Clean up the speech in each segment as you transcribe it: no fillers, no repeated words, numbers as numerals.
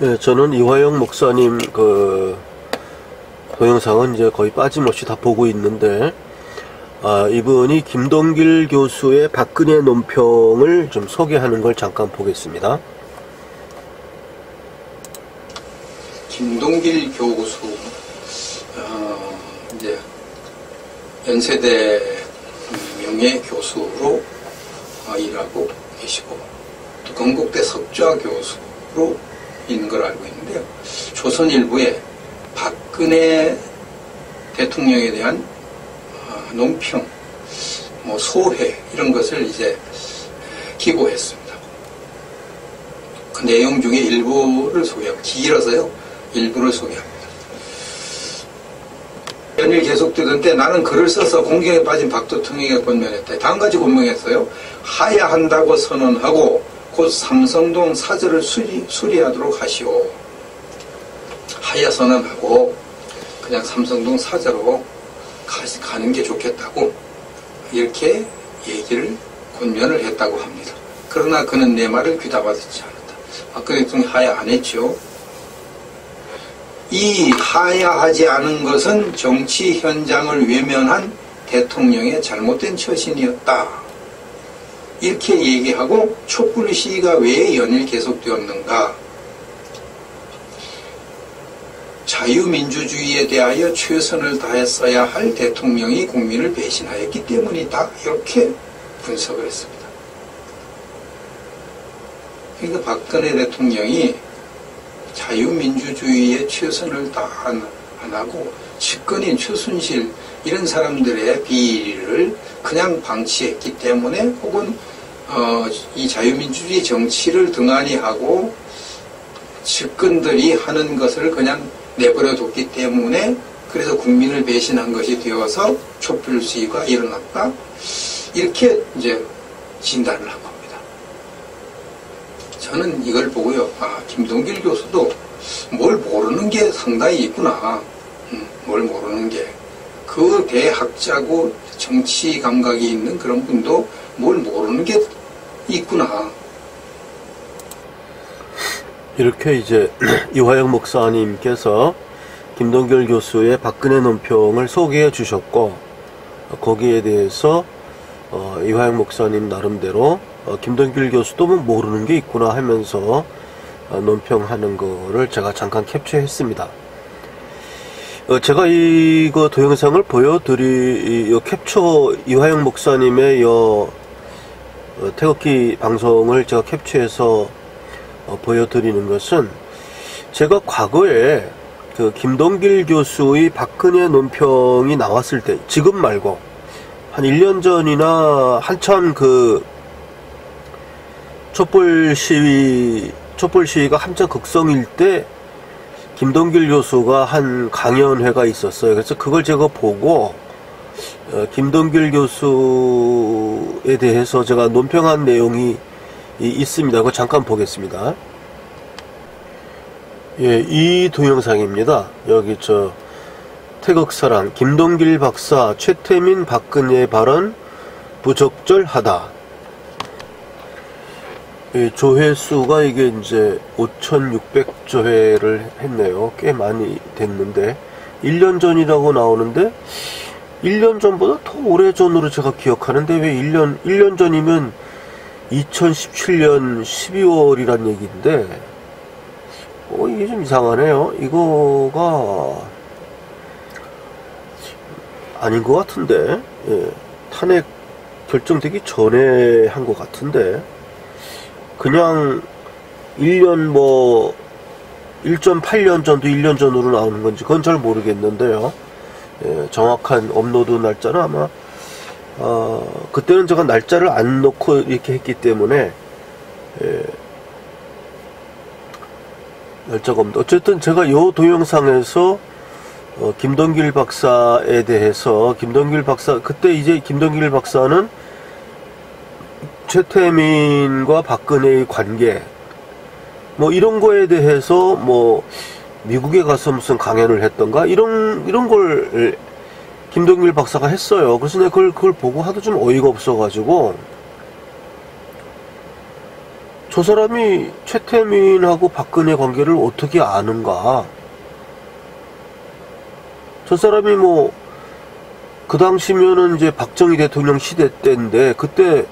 예, 저는 이화영 목사님 동영상은 이제 거의 빠짐없이 다 보고 있는데, 이분이 김동길 교수의 박근혜 논평을 좀 소개하는 걸 잠깐 보겠습니다. 김동길 교수, 이제 연세대 명예 교수로 일하고 계시고, 또 건국대 석좌 교수로 있는 걸 알고 있는데요. 조선일보에 박근혜 대통령에 대한 논평, 소회 이런 것을 이제 기고했습니다. 그 내용 중에 일부를 소개하고, 길어서요 일부를 소개합니다. 연일 계속되던 때 나는 글을 써서 공경에 빠진 박도통에게 권면했다. 다음 가지 권면했어요. 하야한다고 선언하고 곧 삼성동 사저를 수리하도록 하시오. 하야 선언하고 그냥 삼성동 사저로 가는 게 좋겠다고 이렇게 얘기를 권면을 했다고 합니다. 그러나 그는 내 말을 귀담아듣지 않았다. 박근혜 대통령이 하야 안 했죠. 이 하야하지 않은 것은 정치 현장을 외면한 대통령의 잘못된 처신이었다. 이렇게 얘기하고, 촛불 시위가 왜 연일 계속되었는가? 자유민주주의에 대하여 최선을 다했어야 할 대통령이 국민을 배신하였기 때문이다. 이렇게 분석을 했습니다. 그러니까 박근혜 대통령이 자유민주주의에 최선을 다 안 하고 측근인 최순실 이런 사람들의 비리를 그냥 방치했기 때문에, 혹은 이 자유민주주의 정치를 등한히 하고 측근들이 하는 것을 그냥 내버려 뒀기 때문에, 그래서 국민을 배신한 것이 되어서 촛불 시위가 일어났다. 이렇게 이제 진단을 한 겁니다. 저는 이걸 보고요, 김동길 교수도 뭘 모르는 게 상당히 있구나. 뭘 모르는 게. 그 대학자고 정치 감각이 있는 그런 분도 뭘 모르는 게 있구나. 이렇게 이제 이화영 목사님께서 김동길 교수의 박근혜 논평을 소개해 주셨고, 거기에 대해서 이화영 목사님 나름대로 김동길 교수도 뭐 모르는 게 있구나 하면서 논평하는 거를 제가 잠깐 캡처했습니다. 제가 이거 동영상을 캡처 이화영 목사님의 태극기 방송을 제가 캡처해서 보여드리는 것은, 제가 과거에 그 김동길 교수의 박근혜 논평이 나왔을 때, 지금 말고 한 1년 전이나 한참 그 촛불 시위가 한참 극성일 때 김동길 교수가 한 강연회가 있었어요. 그래서 그걸 제가 보고 김동길 교수에 대해서 제가 논평한 내용이 있습니다. 그거 잠깐 보겠습니다. 예, 이 동영상입니다. 여기 태극사랑 김동길 박사 최태민 박근혜 발언 부적절하다. 조회수가 이게 이제 5,600조회를 했네요. 꽤 많이 됐는데, 1년 전이라고 나오는데 1년 전보다 더 오래 전으로 제가 기억하는데, 왜 1년 전이면 2017년 12월이란 얘기인데, 이게 좀 이상하네요. 이거가 아닌 것 같은데, 예, 탄핵 결정되기 전에 한 것 같은데, 그냥 1.8년 전도 1년 전으로 나오는 건지 그건 잘 모르겠는데요. 예, 정확한 업로드 날짜는 아마 그때는 제가 날짜를 안 놓고 이렇게 했기 때문에 날짜가 없는데, 어쨌든 제가 요 동영상에서 김동길 박사에 대해서, 그때 이제 김동길 박사는 최태민과 박근혜의 관계, 이런 거에 대해서 미국에 가서 무슨 강연을 했던가, 이런 걸 김동길 박사가 했어요. 그래서 내가 그걸 보고 하도 좀 어이가 없어가지고 저 사람이 최태민하고 박근혜 관계를 어떻게 아는가? 저 사람이 뭐 그 당시면은 이제 박정희 대통령 시대 때인데, 그때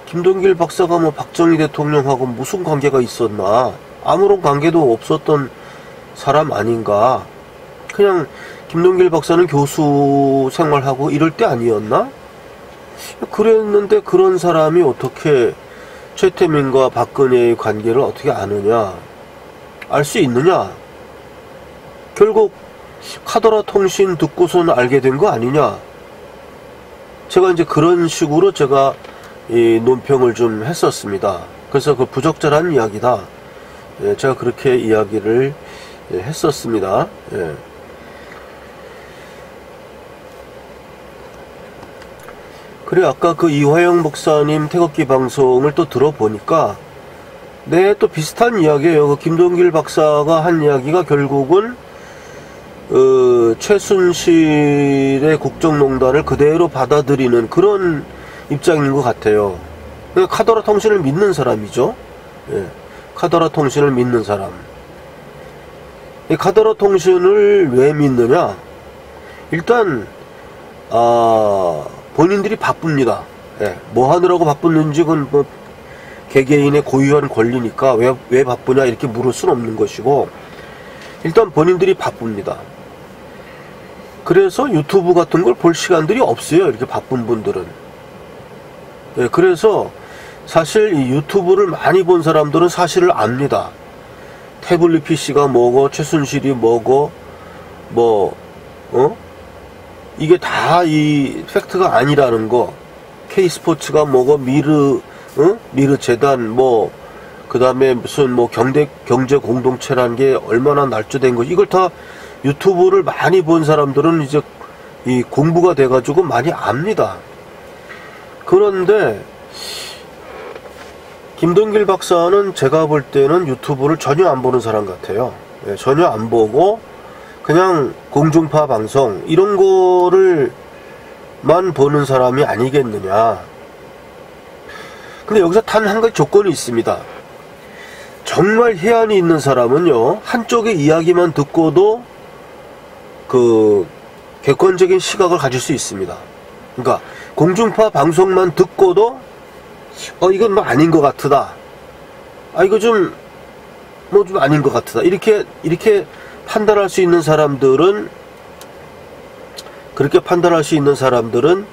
김동길 박사가 뭐 박정희 대통령하고 무슨 관계가 있었나? 아무런 관계도 없었던 사람 아닌가? 그냥 김동길 박사는 교수 생활하고 이럴 때 아니었나? 그랬는데 그런 사람이 어떻게 최태민과 박근혜의 관계를 어떻게 아느냐? 알 수 있느냐? 결국 카더라 통신 듣고서는 알게 된 거 아니냐? 제가 이제 그런 식으로 제가 이 논평을 좀 했었습니다. 그래서 그 부적절한 이야기다. 예, 제가 그렇게 이야기를 했었습니다. 예. 그래, 아까 그 이화영 목사님 태극기 방송을 또 들어보니까, 네, 또 비슷한 이야기예요. 그 김동길 박사가 한 이야기가 결국은 최순실의 국정농단을 그대로 받아들이는 그런 입장인 것 같아요. 카더라 통신을 믿는 사람이죠. 예, 카더라 통신을 믿는 사람. 이 카더라 통신을 왜 믿느냐? 일단 본인들이 바쁩니다. 예, 뭐 하느라고 바쁘는지 그건 뭐 개개인의 고유한 권리니까 왜 바쁘냐 이렇게 물을 수는 없는 것이고, 일단 본인들이 바쁩니다. 그래서 유튜브 같은 걸 볼 시간들이 없어요. 이렇게 바쁜 분들은. 예, 그래서 사실 이 유튜브를 많이 본 사람들은 사실을 압니다. 태블릿 PC가 뭐고, 최순실이 뭐고, 이게 다 이 팩트가 아니라는 거. K스포츠가 뭐고, 미르재단, 그 다음에 무슨 경제 공동체라는 게 얼마나 날조된 거지. 이걸 다 유튜브를 많이 본 사람들은 이제 이 공부가 돼가지고 많이 압니다. 그런데 김동길 박사는 제가 볼 때는 유튜브를 전혀 안 보는 사람 같아요. 예, 전혀 안 보고 그냥 공중파 방송 이런 거를만 보는 사람이 아니겠느냐. 근데 여기서 단 한 가지 조건이 있습니다. 정말 해안이 있는 사람은요, 한쪽의 이야기만 듣고도 그 객관적인 시각을 가질 수 있습니다. 그러니까 공중파 방송만 듣고도 이건 뭐 아닌 것 같다. 이거 좀 아닌 것 같다. 이렇게 판단할 수 있는 사람들은, 그렇게 판단할 수 있는 사람들은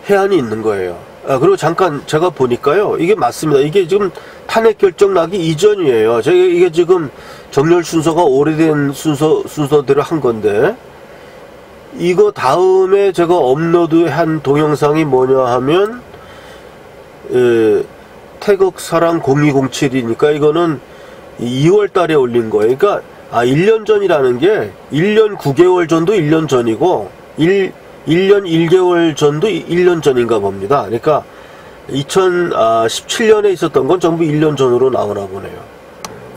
해안이 있는 거예요. 그리고 잠깐 제가 보니까요, 이게 맞습니다. 이게 지금 탄핵 결정 나기 이전이에요. 이게 지금 정렬 순서가 오래된 순서대로 한 건데, 이거 다음에 제가 업로드한 동영상이 뭐냐 하면 태극사랑 0207이니까 이거는 2월 달에 올린 거예요. 그러니까 1년 전이라는 게 1년 9개월 전도 1년 전이고 1년 1개월 전도 1년 전인가 봅니다. 그러니까 2017년에 있었던 건 전부 1년 전으로 나오나 보네요.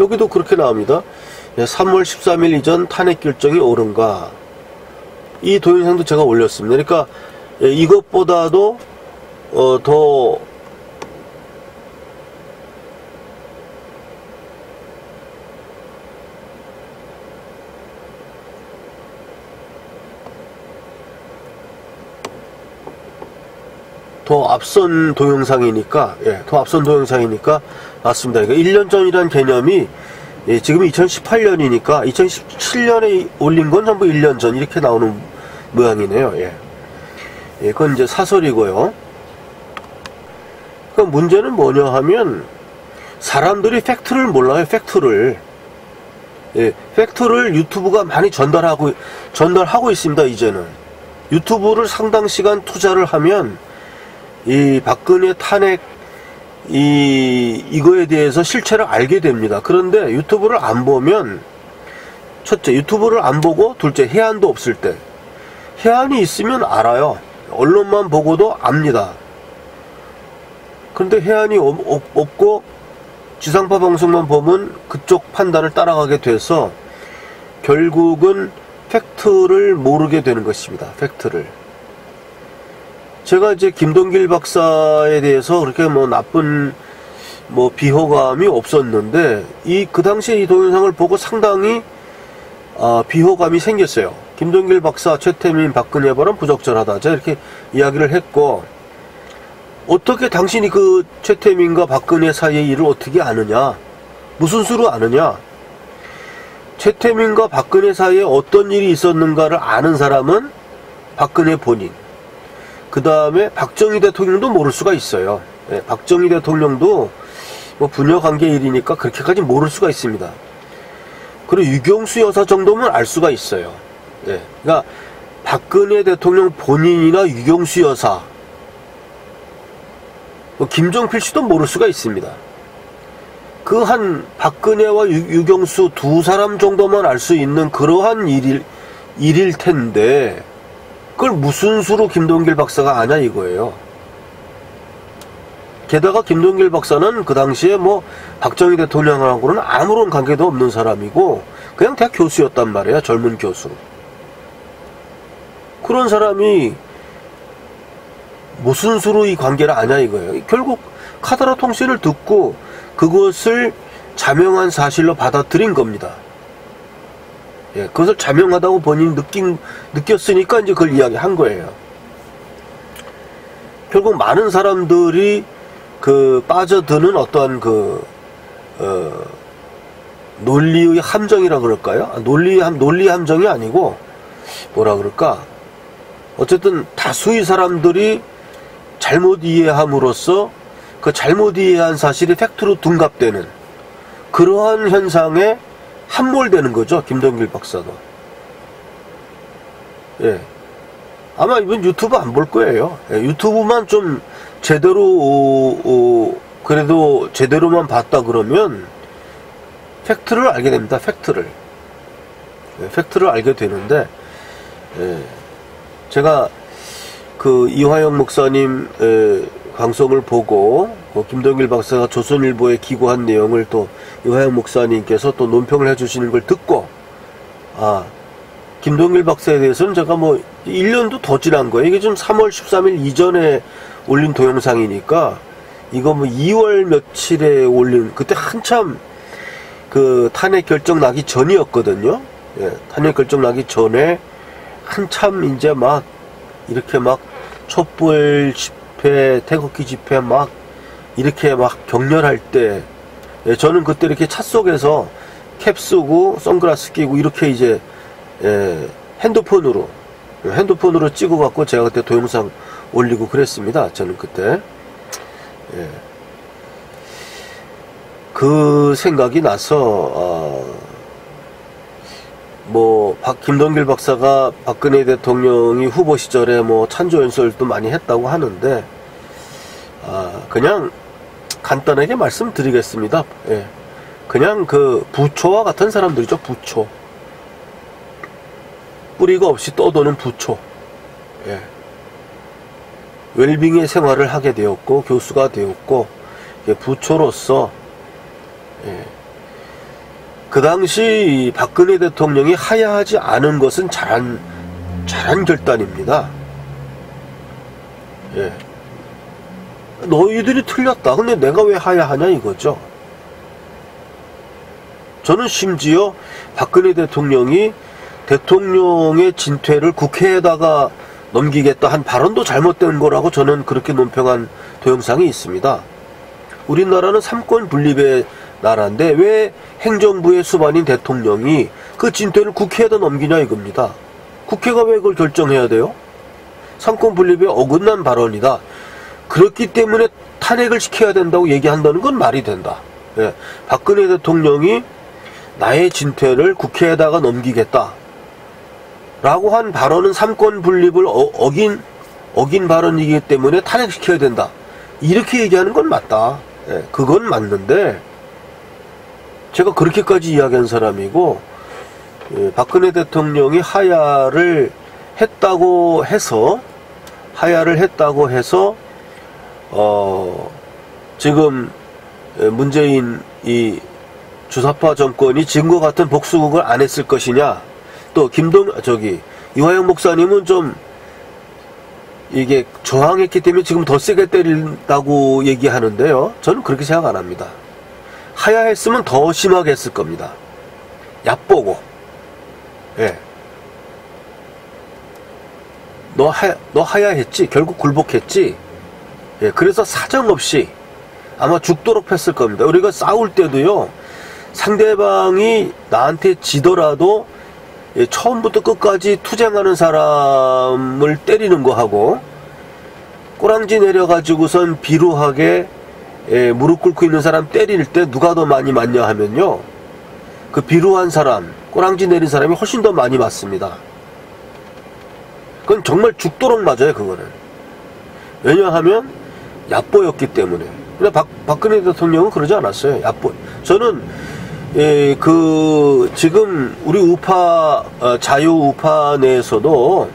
여기도 그렇게 나옵니다. 3월 13일 이전 탄핵 결정이 옳은가. 이 동영상도 제가 올렸습니다. 그러니까 이것보다도 더 앞선 동영상이니까, 맞습니다. 그러니까 1년 전이란 개념이, 지금 2018년이니까 2017년에 올린 건 전부 1년 전 이렇게 나오는 모양이네요. 그건 이제 사설이고요. 그러니까 문제는 뭐냐 하면 사람들이 팩트를 몰라요. 팩트를 유튜브가 많이 전달하고 있습니다. 이제는 유튜브를 상당 시간 투자를 하면 이 박근혜 탄핵 이거에 대해서 실체를 알게 됩니다. 그런데 유튜브를 안 보면, 첫째, 유튜브를 안 보고, 둘째, 해안도 없을 때. 해안이 있으면 알아요. 언론만 보고도 압니다. 그런데 해안이 없고 지상파 방송만 보면 그쪽 판단을 따라가게 돼서 결국은 팩트를 모르게 되는 것입니다. 팩트를. 제가 이제 김동길 박사에 대해서 그렇게 뭐 나쁜 뭐 비호감이 없었는데 그 당시에 이 동영상을 보고 상당히 비호감이 생겼어요. 김동길 박사, 최태민, 박근혜 발언 부적절하다. 제가 이렇게 이야기를 했고, 어떻게 당신이 그 최태민과 박근혜 사이의 일을 어떻게 아느냐? 무슨 수로 아느냐? 최태민과 박근혜 사이에 어떤 일이 있었는가를 아는 사람은 박근혜 본인. 그 다음에 박정희 대통령도 모를 수가 있어요. 예, 박정희 대통령도 뭐 부녀 관계 일이니까 그렇게까지 모를 수가 있습니다. 그리고 유경수 여사 정도면 알 수가 있어요. 예, 그러니까 박근혜 대통령 본인이나 유경수 여사, 뭐 김종필 씨도 모를 수가 있습니다. 그 한 박근혜와 유경수 두 사람 정도만 알 수 있는 그러한 일일 텐데 그걸 무슨 수로 김동길 박사가 아냐 이거예요. 게다가 김동길 박사는 그 당시에 뭐 박정희 대통령하고는 아무런 관계도 없는 사람이고 그냥 대학 교수였단 말이야. 젊은 교수. 그런 사람이 무슨 수로 이 관계를 아냐 이거예요. 결국 카더라 통신을 듣고 그것을 자명한 사실로 받아들인 겁니다. 예, 그것을 자명하다고 본인이 느꼈으니까 이제 그걸 이야기한 거예요. 결국 많은 사람들이 빠져드는 어떤 논리의 함정이라 그럴까요? 논리 함정이 아니고, 뭐라 그럴까? 어쨌든 다수의 사람들이 잘못 이해함으로써 그 잘못 이해한 사실이 팩트로 둔갑되는 그러한 현상에 함몰되는 거죠. 김동길 박사도. 예. 아마 이번 유튜브 안 볼 거예요. 예, 유튜브만 좀 제대로, 그래도 제대로만 봤다 그러면 팩트를 알게 됩니다. 팩트를. 예, 팩트를 알게 되는데, 예, 제가 이화영 목사님 방송을 보고 김동길 박사가 조선일보에 기고한 내용을 또 이화영 목사님께서 또 논평을 해주시는 걸 듣고 김동길 박사에 대해서는 제가 뭐 1년도 더 지난 거예요. 이게 좀 3월 13일 이전에 올린 동영상이니까 이거 뭐 2월 며칠에 올린 그때 한참 탄핵 결정 나기 전이었거든요. 예, 탄핵 결정 나기 전에 한참 이제 막 이렇게 막 촛불 집회, 태극기 집회 막 이렇게 막 격렬할 때, 예, 저는 그때 이렇게 차 속에서 캡 쓰고 선글라스 끼고 이렇게 이제 핸드폰으로 찍어갖고 제가 그때 동영상 올리고 그랬습니다. 저는 그때 그 생각이 나서 김동길 박사가 박근혜 대통령이 후보 시절에 뭐 찬조 연설도 많이 했다고 하는데, 그냥 간단하게 말씀드리겠습니다. 예. 그냥 부초와 같은 사람들이죠. 부초. 뿌리가 없이 떠도는 부초. 예. 웰빙의 생활을 하게 되었고, 교수가 되었고, 부초로서, 예. 그 당시 박근혜 대통령이 하야하지 않은 것은 잘한 결단입니다. 예. 너희들이 틀렸다. 근데 내가 왜 하야하냐 이거죠. 저는 심지어 박근혜 대통령이 대통령의 진퇴를 국회에다가 넘기겠다 한 발언도 잘못된 거라고 저는 그렇게 논평한 동영상이 있습니다. 우리나라는 삼권 분립의 나라인데 왜 행정부의 수반인 대통령이 그 진퇴를 국회에다 넘기냐 이겁니다. 국회가 왜 그걸 결정해야 돼요? 삼권 분립에 어긋난 발언이다. 그렇기 때문에 탄핵을 시켜야 된다고 얘기한다는 건 말이 된다. 예, 박근혜 대통령이 나의 진퇴를 국회에다가 넘기겠다 라고 한 발언은 삼권 분립을 어긴 발언이기 때문에 탄핵시켜야 된다. 이렇게 얘기하는 건 맞다. 예, 그건 맞는데 제가 그렇게까지 이야기한 사람이고, 예, 박근혜 대통령이 하야를 했다고 해서 지금 문재인 이 주사파 정권이 지금과 같은 복수국을 안 했을 것이냐. 또 이화영 목사님은 좀 이게 저항했기 때문에 지금 더 세게 때린다고 얘기하는데요. 저는 그렇게 생각 안 합니다. 하야했으면 더 심하게 했을 겁니다. 얕보고. 예. 너 하야했지? 결국 굴복했지? 예. 그래서 사정없이 아마 죽도록 팼을 겁니다. 우리가 싸울 때도요, 상대방이 나한테 지더라도 예, 처음부터 끝까지 투쟁하는 사람을 때리는 거 하고, 꼬랑지 내려가지고선 비루하게 예, 무릎 꿇고 있는 사람 때릴 때 누가 더 많이 맞냐 하면요, 그 비루한 사람, 꼬랑지 내린 사람이 훨씬 더 많이 맞습니다. 그건 정말 죽도록 맞아요, 그거는. 왜냐하면 얕보였기 때문에. 근데 박근혜 대통령은 그러지 않았어요. 얕보. 저는 예, 지금 우리 우파, 자유 우파 내에서도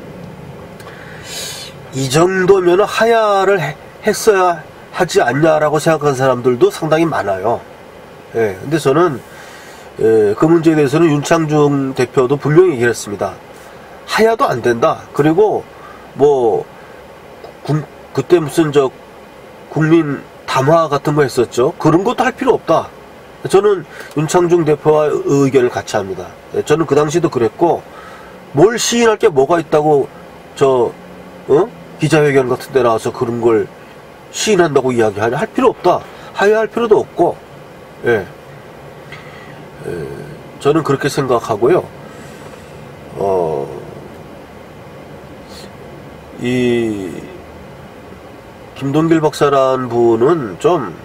이 정도면 하야를 했어야 하지 않냐라고 생각하는 사람들도 상당히 많아요. 예, 근데 저는, 예, 그 문제에 대해서는 윤창중 대표도 분명히 얘기를 했습니다. 하야도 안 된다. 그리고, 그때 무슨 국민 담화 같은 거 했었죠. 그런 것도 할 필요 없다. 저는 윤창중 대표와 의견을 같이 합니다. 저는 그 당시도 그랬고, 뭘 시인할 게 뭐가 있다고, 기자회견 같은 데 나와서 그런 걸 시인한다고 이야기하냐. 할 필요 없다. 하야할 필요도 없고, 예. 저는 그렇게 생각하고요. 김동길 박사라는 분은 좀,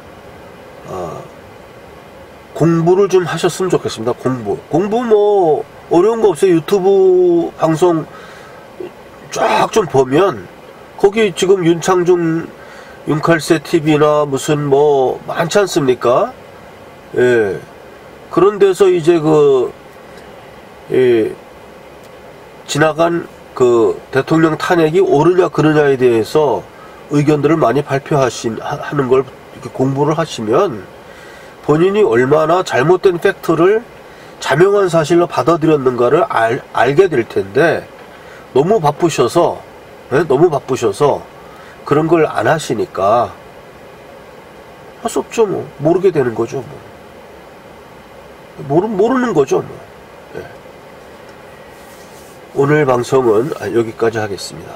공부를 좀 하셨으면 좋겠습니다. 공부 어려운 거 없어요. 유튜브 방송 쫙 좀 보면 거기 지금 윤창중 윤칼세 TV나 무슨 많지 않습니까? 예. 그런 데서 이제 지나간 대통령 탄핵이 옳으냐 그르냐에 대해서 의견들을 많이 하는 걸 이렇게 공부를 하시면 본인이 얼마나 잘못된 팩트를 자명한 사실로 받아들였는가를 알게 될 텐데, 너무 바쁘셔서 그런 걸 안 하시니까 할 수 없죠. 모르게 되는 거죠. 모르는 거죠. 예. 오늘 방송은 여기까지 하겠습니다.